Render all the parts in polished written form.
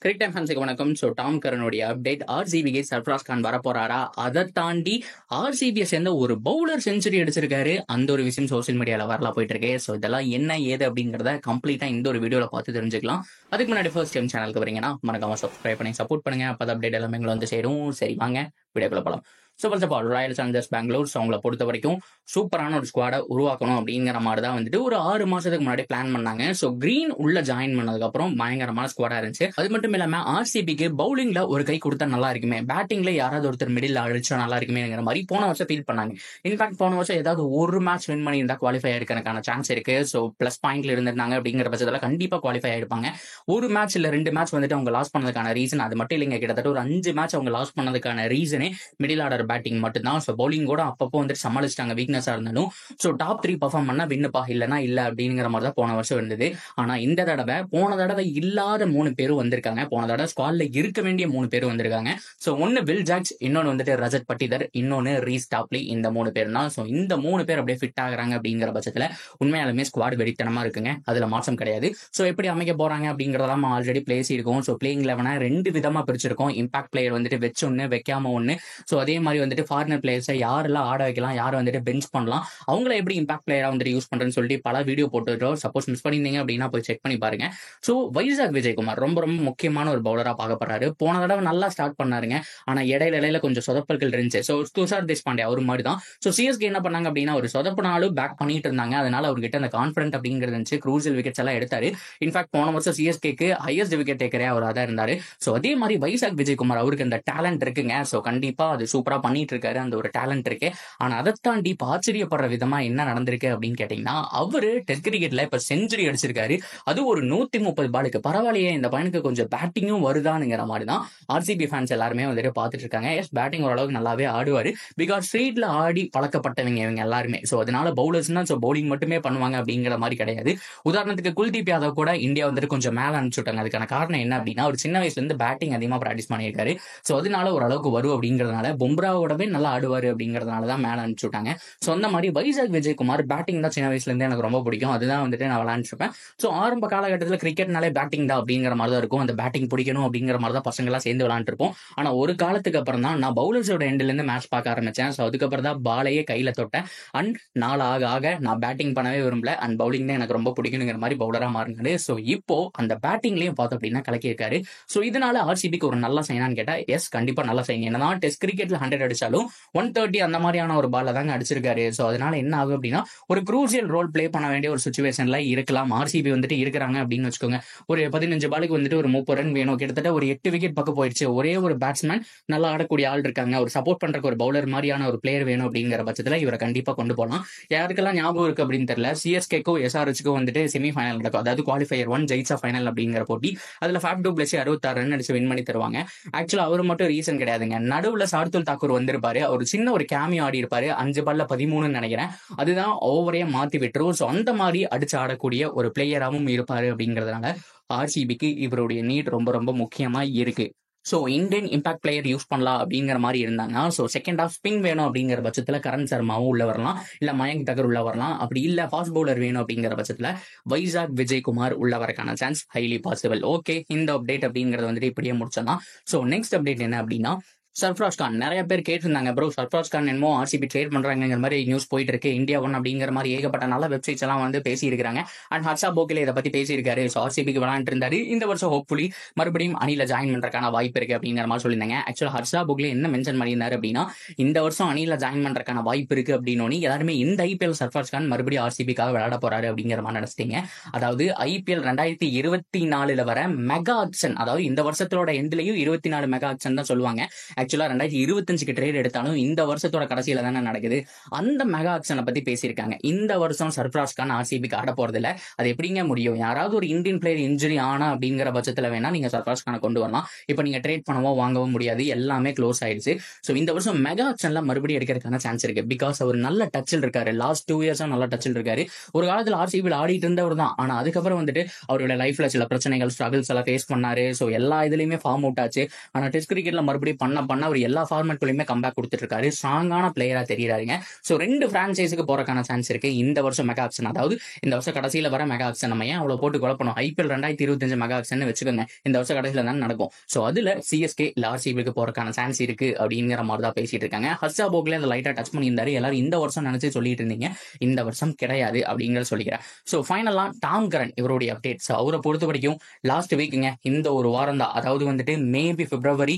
கிரிக் time ஃபேன்ஸுக்கு வணக்கம். So Tom கரனுடைய அப்டேட், ஆர்சிபிக்கு சர்ஃப்ராஸ் கான் வரப்போறாரா, அதை தாண்டி ஆர்சிபியை சேர்ந்த ஒரு பவுலர் செஞ்சுரி அடிச்சிருக்காரு, அந்த ஒரு விஷயம் சோசியல் மீடியாவில் வரலாம் போயிட்டு இருக்கு. ஸோ இதெல்லாம் என்ன ஏது அப்படிங்கிறத கம்ப்ளீட்டா இந்த ஒரு வீடியோவில் பார்த்து தெரிஞ்சுக்கலாம். அதுக்கு முன்னாடி ஃபர்ஸ்ட் டைம் சேனலுக்கு வரீங்கன்னா மறக்காம சப்ஸ்கிரைப் பண்ணி சப்போர்ட் பண்ணுங்க. அப்போ அப்டேட் எல்லாமே எங்களை வந்து சேரும். சரி வாங்க வீடியோக்குள்ள போகலாம். So first of all Royal Challengers Bangalore அவங்கள பொறுத்த வரைக்கும் சூப்பரான ஒரு ஸ்குவாடை உருவாக்கணும் அப்படிங்கிற மாதிரி தான் வந்துட்டு ஒரு 6 மாசத்துக்கு முன்னாடி பிளான் பண்ணாங்க. ஸோ கிரீன் உள்ள ஜாயின் பண்ணதுக்கப்புறம் பயங்கரமான ஸ்குவாடா இருந்துச்சு. அது மட்டும் இல்லாம ஆர்சிபிக்கு பவுலிங்ல ஒரு கை கொடுத்தா நல்லா இருக்குமே, பேட்டிங்ல யாராவது ஒருத்தர் மிடில் அடிச்சா நல்லா இருக்குமேங்கிற மாதிரி போன வருஷம் ஃபீல் பண்ணாங்க. இன்ஃபேக்ட் போன வருஷம் ஏதாவது ஒரு மேட்ச் வின் பண்ணி இருந்தா குவாலிஃபை ஆயிருக்கான சான்ஸ் இருக்கு. ஸோ பிளஸ் பாயிண்ட்ல இருந்திருந்தாங்க அப்படிங்கிற பட்சத்தில் கண்டிப்பா குவாலிஃபை ஆயிருப்பாங்க. ஒரு மேட்ச் இல்ல 2 மேட்ச் வந்துட்டு அவங்க லாஸ் பண்ணதுக்கான ரீசன் அது மட்டும் இல்லைங்க, கிட்டத்தட்ட ஒரு 5 மேட்ச் அவங்க லாஸ் பண்ணதுக்கான ரீசனே மிடில் ஆர்டர் பேட்டிங் மட்டும்தான். ஸோ பவுலிங் கூட அப்பப்போ வந்துட்டு சமாளிச்சிட்டாங்க வீக்னஸா இருந்தாலும். ஸோ டாப் 3 பர்ஃபார்ம் பண்ணா வின்னுப்பா, இல்லைன்னா இல்ல அப்படிங்கிற மாதிரி தான் போன வருஷம் இருந்தது. ஆனா இந்த தடவை போன தடவை இல்லாத 3 பேரும் வந்திருக்காங்க. போன தடவை ஸ்குவாட்ல இருக்க வேண்டிய 3 பேரும் வந்திருக்காங்க. ஸோ ஒன்னு வில் ஜாக்ஸ், இன்னொன்னு வந்துட்டு ரஜத் பட்டிதர், இன்னொன்னு ரீஸ் டாப்லி. இந்த 3 பேர் தான். ஸோ இந்த 3 பேர் அப்படியே ஃபிட் ஆகுறாங்க அப்படிங்கிற பட்சத்துல உண்மையாலுமே ஸ்குவாட் வெடித்தனமா இருக்குங்க, அதுல மாற்றம் கிடையாது. ஸோ எப்படி அமைக்க போறாங்க அப்படிங்கறதெல்லாம் நம்ம ஆல்ரெடி பேசியிருக்கோம். ஸோ பிளேயிங் 11 2 விதமா பிரிச்சிருக்கோம். இம்பாக்ட் பிளேயர் வந்துட்டு வச்சு ஒன்னு வைக்காம ஒன்னு. ஸோ அதே மாதிரி வந்துட்டு ஃபாரினர் பிளேயர்ஸை யாரெல்லாம் ஆட வைக்கலாம், யாரை வந்துட்டு பெஞ்ச் பண்ணலாம், அவங்கள எப்படி இம்பாக்ட் பிளேயரா வந்துட்டு யூஸ் பண்றேன்னு சொல்லிட்டு பல வீடியோ போட்டுட்டோம். சப்போஸ் மிஸ் பண்ணிருந்தீங்க அப்படின்னா போய் செக் பண்ணி பாருங்க. ஸோ வைசாக் விஜயகுமார் ரொம்ப ரொம்ப முக்கியமான ஒரு பவுலரா பார்க்கப்படுறாரு. போன தடவை நல்லா ஸ்டார்ட் பண்ணாருங்க, ஆனா இடையில கொஞ்சம் சொதப்பல்கள் இருந்துச்சு. ஸோ துஷார் தேஷ்பாண்டே அவர் மாதிரி தான். ஸோ சிஎஸ்கே என்ன பண்ணாங்க அப்படின்னா ஒரு சொதப்பினாலும் பேக் பண்ணிட்டு இருந்தாங்க. அதனால அவர்கிட்ட அந்த கான்பிடன்ட் அப்படிங்கிறது இருந்துச்சு. க்ரூசியல் விக்கெட்ஸ் எல்லாம் எடுத்தாரு. இன்ஃபேக்ட் போன வருஷம் சிஎஸ்கேக்கு ஹையஸ்ட் விக்கெட் டேக்கரே அவர் தான் இருந்தாரு. ஸோ அதே மாதிரி வைசாக் விஜயகுமார் அவருக்கு அந்த டேலண்ட் இருக்குங்க. ஸோ கண்டிப்பா அது சூப்பரா பண்ணிட்டு இருக்காரு, அந்த ஒரு டேலண்ட் இருக்கு. ஆனா அதை தாண்டி ஆச்சரியப்படுற விதமா என்ன நடந்திருக்கு அப்படின்னு கேட்டீங்கன்னா, அவரு டெஸ்ட் கிரிக்கெட்ல இப்ப செஞ்சுரி அடிச்சிருக்காரு. அது ஒரு 130 பாலுக்கு. பரவாயில்லையே, இந்த பையனுக்கு கொஞ்சம் பேட்டிங்கும் வருதானுங்கிற மாதிரி தான் ஆர்சிபி ஃபேன்ஸ் எல்லாருமே வந்துட்டு பார்த்துட்டு இருக்காங்க. எஸ், பேட்டிங் ஓரளவுக்கு நல்லாவே ஆடுவாரு. பிகாஸ் ஸ்ட்ரீட்ல ஆடி பழக்கப்பட்டவங்க இவங்க எல்லாருமே. ஸோ அதனால பவுலர்ஸ்னா பவுலிங் மட்டுமே பண்ணுவாங்க அப்படிங்கிற மாதிரி கிடையாது. உதாரணத்துக்கு குல்தீப் யாதவ் கூட இந்தியா வந்துட்டு கொஞ்சம் மேல அனுப்பிச்சுட்டாங்க. அதுக்கான காரணம் என்ன அப்படின்னா, ஒரு சின்ன வயசுல இருந்து பேட்டிங் அதிகமா பிராக்டிஸ் பண்ணியிருக்காரு. ஸோ அதனால ஓரளவுக்கு வரும் அப்படிங்கிறதுனால, பும்ராவோடவே நல்லா ஆடுவாரு அப்படிங்கிறதுனால தான் மேல அனுப்பிச்சுட்டாங்க. ஸோ அந்த மாதிரி வைசாக் விஜயகுமார் பேட்டிங் தான் சின்ன வயசுல இருந்து எனக்கு ரொம்ப பிடிக்கும். அதுதான் வந்துட்டு நான் விளையாண்டுருப்பேன். ஸோ ஆரம்ப காலகட்டத்தில் கிரிக்கெட்னாலே பேட்டிங் தான் அப்படிங்கிற மாதிரி தான் இருக்கும். அந்த பேட்டிங் பிடிக்கணும் அப்படிங்கிற மாதிரி தான் பசங்க எல்லாம் சேர்ந்து விளையாண்டுருப்போம். ஆனா ஒரு காலத்துக்கு அப்புறம் தான் நான் பவுலர்ஸோட எண்ட்ல இருந்து மேட்ச் பார்க்க ஆரம்பிச்சேன். ஸோ அதுக்கப்புறம் தான் பாலையே கையில தொட்டேன். அண்ட் நாள் ஆக ஆக நான் பேட்டிங் பண்ணவே விரும்பல, அண்ட் பவுலிங் தான் எனக்கு ரொம்ப பிடிக்கணுங்கிற மாதிரி பவுலரா மாறினாரு. ஸோ இப்போ அந்த பேட்டிங்லயும் பார்த்தோம் அப்படின்னா கலக்கியிருக்காரு. ஸோ இதனால ஆர்சிபிக்கு ஒரு நல்ல சைனான்னு கேட்டா எஸ், கண்டிப்பா நல்ல சைன். என்னதான் டெஸ்ட் கிரிக்கெட்ல 100 அடிச்சாலும் 130 அந்த மாதிரியான ஒரு பால்ல தாங்க அடிச்சிருக்காரு. ஸோ அதனால என்ன ஆகும் அப்படின்னா ஒரு குரூசியல் ரோல் பிளே பண்ண வேண்டிய ஒரு சுச்சுவேஷன்ல இருக்கலாம். ஆர்சிபி வந்துட்டு இருக்கிறாங்க அப்படின்னு வச்சுக்கோங்க. ஒரு 15 பாலுக்கு வந்துட்டு ஒரு 30 ரன் வேணும். கிட்டத்தட்ட ஒரு 8 விக்கெட் பக்கம் போயிடுச்சு. ஒரே ஒரு பேட்ஸ்மேன் நல்லா ஆடக்கூடிய ஆள் இருக்காங்க, ஒரு சப்போர்ட் பண்றதுக்கு ஒரு பவுலர் மாதிரியான ஒரு பிளேயர் வேணும் அப்படிங்கிற பட்சத்துல இவரை கண்டிப்பா கொண்டு போகலாம். யாருக்கெல்லாம் ஞாபகம் இருக்கு அப்படின்னு தெரியல, சிஎஸ்கேக்கும் எஸ்ஆர்ஹெச்சுக்கும் வந்துட்டு செமி ஃபைனல் நடக்கும். அதாவது குவாலிஃபயர் 1 ஜெயிச்சா ஃபைனல் அப்படிங்கிற போட்டி. அதுல ஃபேப் டு பிளஸி 66 ரன் அடிச்சு வின் பண்ணி தருவாங்க. ஆக்சுவலா அவர் மட்டும் ரீசன் கிடையாதுங்க. நடுவுல சார்துல் தாக்கூர் வந்திருப்பாரு. ஒரு சின்ன ஒரு கேமியோ ஆடி இருப்பாரு. 5 பால்ல 13 நினைக்கிறேன். அதுதான் ஓவரே மாத்தி விட்டுரும். ஸோ அந்த மாதிரி அடிச்சு ஆடக்கூடிய ஒரு பிளேயராகவும் இருப்பாரு அப்படிங்கிறதுனால ஆர்சிபிக்கு இவருடைய நீட் ரொம்ப ரொம்ப முக்கியமா இருக்கு. So Indian impact player use பண்ணலாம் அப்படிங்கிற மாதிரி இருந்தாங்க. ஸோ செகண்ட் ஆஃப் ஸ்பின் வேணும் அப்படிங்கிற பட்சத்தில் கரண் சர்மாவும் உள்ள வரலாம், இல்ல மயங்க் தகர் உள்ள வரலாம். அப்படி இல்ல ஃபாஸ்ட் பவுலர் வேணும் அப்படிங்கிற பட்சத்தில் வைசாக் விஜயகுமார் உள்ள வரக்கான சான்ஸ் ஹைலி பாசிபிள். ஓகே, இந்த அப்டேட் அப்படிங்கறது வந்துட்டு இப்படியே முடிச்சலாம். ஸோ நெக்ஸ்ட் அப்டேட் என்ன அப்படின்னா, சர்ஃப்ராஸ் கான். நிறைய பேர் கேட்டிருந்தாங்க, ப்ரோ சர்ஃப்ராஸ் கான் என்னமோ ஆர்சிபி ட்ரேட் பண்றாங்கிற மாதிரி நியூஸ் போயிட்டு இருக்கு, இந்தியா ஒன் அப்படிங்கிற மாதிரி ஏகப்பட்ட நல்ல வெப்சைட்ஸ் எல்லாம் வந்து பேசியிருக்காங்க. அண்ட் ஹர்ஷா போக்கிலே இதை பத்தி பேசியிருக்காரு. ஸோ ஆர்சிபிக்கு விளையாண்டு இருந்தாரு. இந்த வருஷம் ஹோப்ஃபுல்லி மறுபடியும் அணியில ஜாயின் பண்றதுக்கான வாய்ப்பு இருக்கு அப்படிங்கிற மாதிரி சொல்லியிருந்தாங்க. ஆக்சுவலா ஹர்ஷா போக்லே என்ன மென்ஷன் பண்ணியிருந்தாரு அப்படின்னா, இந்த வருஷம் அணியில ஜாயின் பண்றதுக்கான வாய்ப்பு இருக்கு அப்படின்னு எல்லாருமே இந்த ஐபிஎல் சர்ஃப்ராஸ் கான் மறுபடியும் ஆர்சிபிக்காக விளையாட போறாரு அப்படிங்கிற மாதிரி நினைச்சிட்டீங்க. அதாவது ஐபிஎல் 2024 வர மெகா ஆக்ஷன், அதாவது இந்த வருஷத்தோட எண்ட்லயும் 24 மெகா ஆக்ஷன் தான் சொல்லுவாங்க. ஆக்சுவலா 2025 ட்ரேட் எடுத்தாலும் இந்த வருஷத்தோட கடைசியில தானே நடக்குது. அந்த மெகா ஆக்ஷனை பத்தி பேசியிருக்காங்க. இந்த வருஷம் சர்ஃப்ராஸ் கான் ஆர்சிபிக்கு ஆட போறது இல்ல. அது எப்படிங்க முடியும்? யாராவது ஒரு இந்தியன் பிளேயர் இன்ஜுரி ஆனா அப்படிங்கிற பட்சத்துல வேணா நீங்க சர்ஃப்ராஸ் கானை கொண்டு வரலாம். இப்ப நீங்க ட்ரேட் பண்ணவோ வாங்கவும் முடியாது, எல்லாமே க்ளோஸ் ஆயிடுச்சு. ஸோ இந்த வருஷம் மெகா ஆக்ஷன்ல மறுபடியும் எடுக்கிறதுக்கான சான்ஸ் இருக்கு. பிகாஸ் அவர் நல்ல டச்சில் இருக்காரு. லாஸ்ட் 2 இயர்ஸா நல்ல டச்சில் இருக்காரு. ஒரு காலத்துல ஆர்சிபியில் ஆடிட்டு இருந்தவர் தான். ஆனா அதுக்கப்புறம் வந்துட்டு அவரோட லைஃப்ல சில பிரச்சனைகள், ஸ்ட்ரகிள்ஸ் எல்லாம் ஃபேஸ் பண்ணாரு. ஸோ எல்லா இதுலயுமே ஃபார்ம் அவுட் ஆச்சு. ஆனா டெஸ்ட் கிரிக்கெட்ல மறுபடியும் பண்ண பண்ண அவர் எல்லா ஃபார்மேட்குள்ளயுமே கம்பேக் கொடுத்துட்டு இருக்காரு. ஸ்ட்ராங்கான பிளேயரா தெரியுறாருங்க. ஸோ 2 பிரான்ச்சைஸுக்கு போறக்கான சான்ஸ் இருக்கு இந்த வருஷம் மெகா ஆக்ஷன். அதாவது இந்த வருஷம் கடைசியில வர மெகா ஆக்ஷன் நம்ம ஏன் அவ்வளவு போட்டு குழப்பணும்? IPL 2025 மெகா ஆக்ஷன் வச்சுக்கோங்க, இந்த வருஷம் கடைசியில தான் நடக்கும். ஸோ அதுல CSK இல்ல RCBக்கு போறக்கான சான்ஸ் இருக்கு அப்படிங்கிற மாதிரி தான் பேசிட்டு இருக்காங்க. ஹர்ஷா போக்லே அந்த லைட்டா டச் பண்ணியிருந்தாரு. எல்லாரும் இந்த வருஷம் நினைச்சு சொல்லிட்டு இருந்தீங்க, இந்த வருஷம் கிடையாது அப்படிங்கிறத சொல்லிக்கிறேன். ஸோ ஃபைனலா டாம் கரன் இவருடைய அப்டேட்ஸ். அவரை பொறுத்த வரைக்கும் லாஸ்ட் வீக்குங்க, இந்த ஒரு வாரம் தான், அதாவது வந்துட்டு மேபி பிப்ரவரி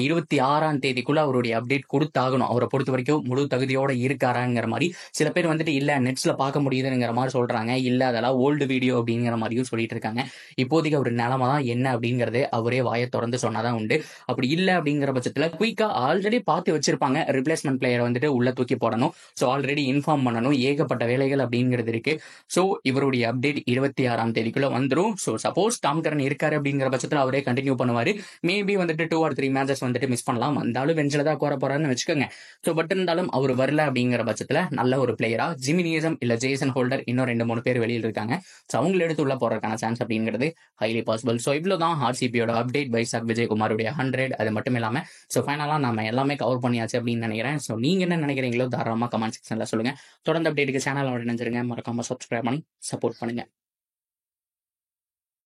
26ஆம் தேதிக்குள்ள அவருடைய அப்டேட் கொடுத்தாகணும். அவரை பொறுத்த வரைக்கும் முழு தகுதியோட இருக்காராங்கிற மாதிரி சில பேர் வந்துட்டு இல்ல நெட்ஸ்ல பார்க்க முடியுதுங்கிற மாதிரி சொல்றாங்க. இல்ல அதெல்லாம் ஓல்டு வீடியோ அப்படிங்கிற மாதிரியும் சொல்லிட்டு இருக்காங்க. இப்போதைக்கு அவர் நிலைமை தான் என்ன அப்படிங்கறது அவரே வாயை திறந்து சொன்னாதான் உண்டு. அப்படி இல்ல அப்படிங்கிற பட்சத்துல குயிக்கா ஆல்ரெடி பார்த்து வச்சிருப்பாங்க, ரிப்ளேஸ்மெண்ட் பிளேயரை வந்துட்டு உள்ள தூக்கி போடணும். ஸோ ஆல்ரெடி இன்ஃபார்ம் பண்ணணும், ஏகப்பட்ட வேலைகள் அப்படிங்கிறது இருக்கு. ஸோ இவருடைய அப்டேட் 26ஆம் தேதிக்குள்ள வந்துடும். ஸோ சப்போஸ் டாம் கரன் இருக்காரு அப்படிங்கிற பட்சத்தில் அவரே கண்டினியூ பண்ணுவாரு. மேபி வந்துட்டு 2 or 3 மேட்சஸ் வந்துட்டு மிஸ் பண்ணலாம். வந்தாலும் வெஞ்சில தான் கோர போறான்னு வச்சுக்கோங்க. ஸோ பட் இருந்தாலும் அவர் வரல அப்படிங்கிற பட்சத்தில் நல்ல ஒரு பிளேயரா ஜிமி நியசம் இல்ல ஜேசன் ஹோல்டர் இன்னும் 2-3 பேர் வெளியில் இருக்காங்க. ஸோ அவங்களை எடுத்து உள்ள போறதுக்கான சான்ஸ் அப்படிங்கிறது ஹைலி பாசிபிள். ஸோ இவ்வளவுதான் RCBயோட அப்டேட் பை சாக் விஜயகுமாருடைய 100. அது மட்டும் இல்லாம ஸோ ஃபைனலா நம்ம எல்லாமே கவர் பண்ணியாச்சு அப்படின்னு நினைக்கிறேன். ஸோ நீங்க என்ன நினைக்கிறீங்களோ தாராளமா கமெண்ட் செக்ஷன்ல சொல்லுங்க. தொடர்ந்து அப்டேட்டுக்கு சேனல் நினைச்சிருங்க, மறக்காம சப்ஸ்கிரைப் பண்ணி சப்போர்ட் பண்ணுங்க.